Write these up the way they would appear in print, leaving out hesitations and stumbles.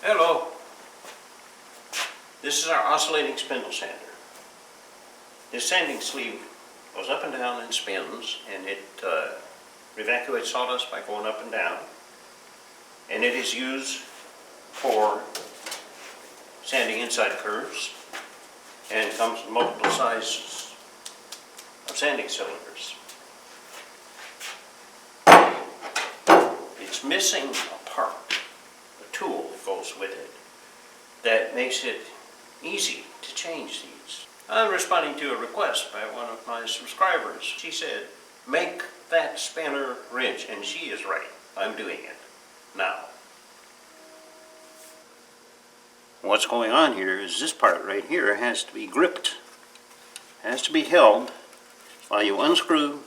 Hello. This is our oscillating spindle sander. This sanding sleeve goes up and down and spins, and it evacuates sawdust by going up and down. And it is used for sanding inside curves, and comes in multiple sizes of sanding cylinders. It's missing a part, a tool that goes with it, that makes it easy to change these. I'm responding to a request by one of my subscribers. She said, make that spanner wrench, and she is right. I'm doing it now. What's going on here is this part right here has to be gripped, has to be held while you unscrew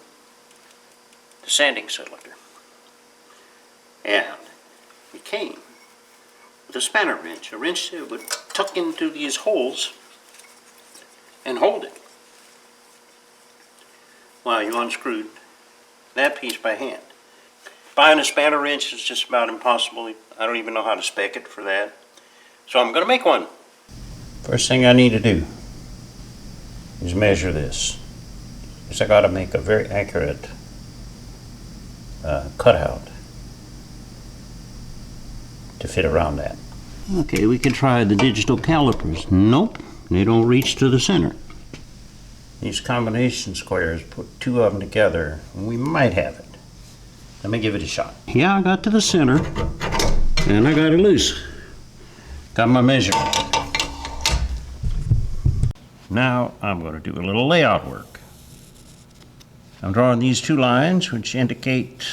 the sanding cylinder. And it came with a spanner wrench, a wrench that would tuck into these holes and hold it while you unscrewed that piece by hand. Buying a spanner wrench is just about impossible. I don't even know how to spec it for that. So I'm going to make one. First thing I need to do is measure this, because I got to make a very accurate cutout to fit around that. Okay, we can try the digital calipers. Nope, they don't reach to the center. These combination squares, put two of them together, and we might have it. Let me give it a shot. Yeah, I got to the center, and I got it loose. Got my measurement. Now I'm going to do a little layout work. I'm drawing these two lines which indicate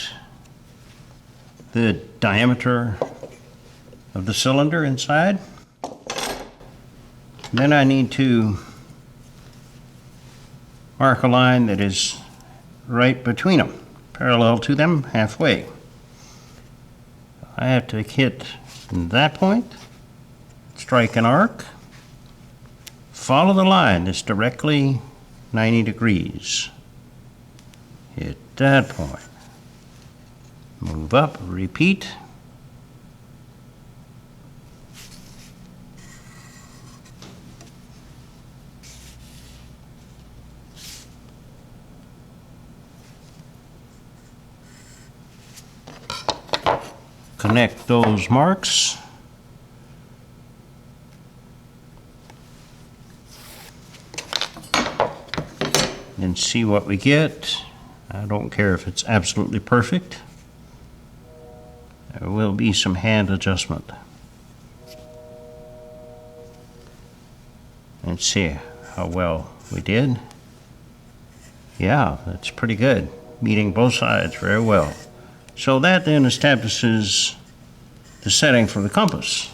the diameter of the cylinder inside. Then I need to mark a line that is right between them, parallel to them, halfway. I have to hit that point, strike an arc, follow the line that's directly 90 degrees. Hit that point. Move up, repeat. Connect those marks. And see what we get. I don't care if it's absolutely perfect. There will be some hand adjustment. Let's see how well we did. Yeah, that's pretty good. Meeting both sides very well. So that then establishes the setting for the compass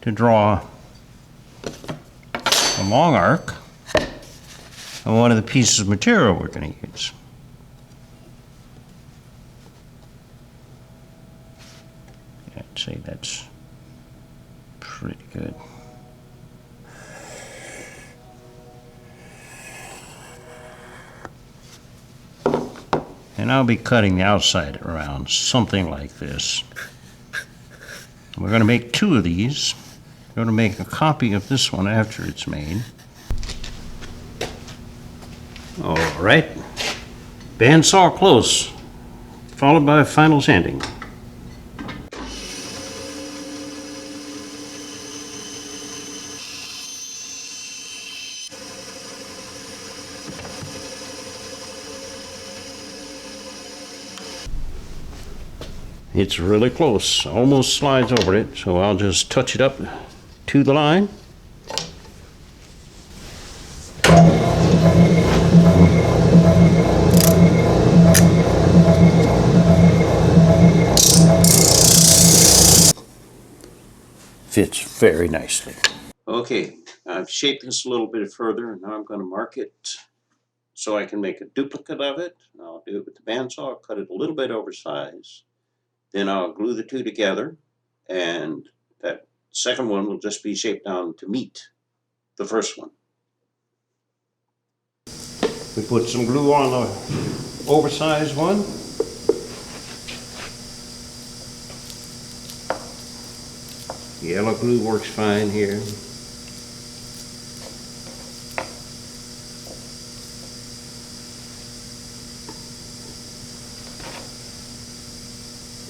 to draw a long arc on one of the pieces of material we're going to use. I'd say that's pretty good. And I'll be cutting the outside around something like this. We're going to make two of these. We're going to make a copy of this one after it's made. All right, bandsaw close, followed by final sanding. It's really close, almost slides over it, so I'll just touch it up to the line. Fits very nicely. Okay, I've shaped this a little bit further, and now I'm going to mark it so I can make a duplicate of it. I'll do it with the bandsaw, cut it a little bit oversized. Then I'll glue the two together, and that second one will just be shaped down to meet the first one. We put some glue on the oversized one. Yellow glue works fine here.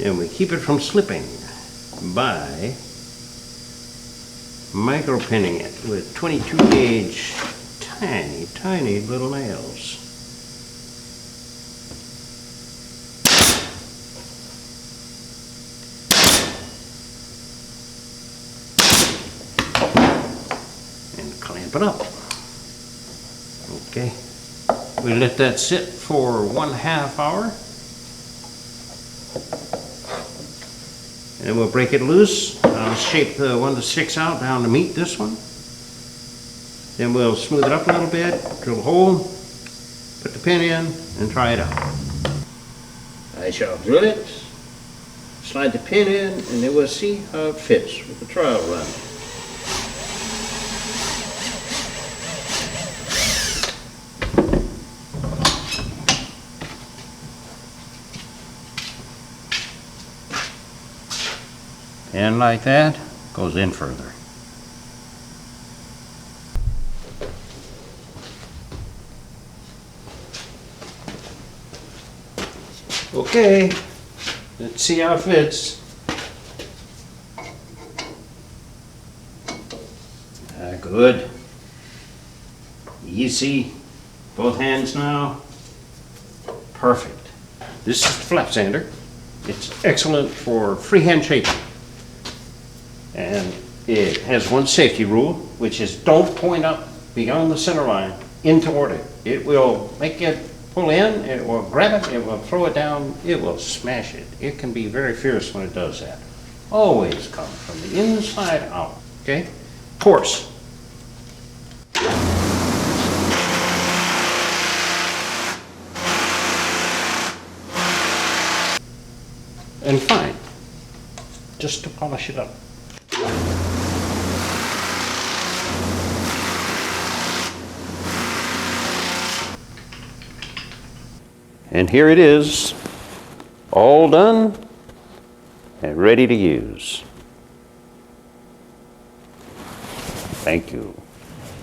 And we keep it from slipping by micro pinning it with 22 gauge tiny little nails. And clamp it up. Okay. We let that sit for 1/2 hour. And then we'll break it loose. I'll shape the one that sticks out down to meet this one. Then we'll smooth it up a little bit, drill a hole, put the pin in, and try it out. I shall drill it, slide the pin in, and then we'll see how it fits with the trial run. And like that, goes in further. Okay, let's see how it fits. Good. Easy. Both hands now. Perfect. This is the flap sander. It's excellent for freehand shaping. And it has one safety rule, which is don't point up beyond the center line in toward it. It will make it pull in, it will grab it, it will throw it down, it will smash it. It can be very fierce when it does that. Always come from the inside out, okay? Coarse. And fine, just to polish it up. And here it is, all done and ready to use. Thank you.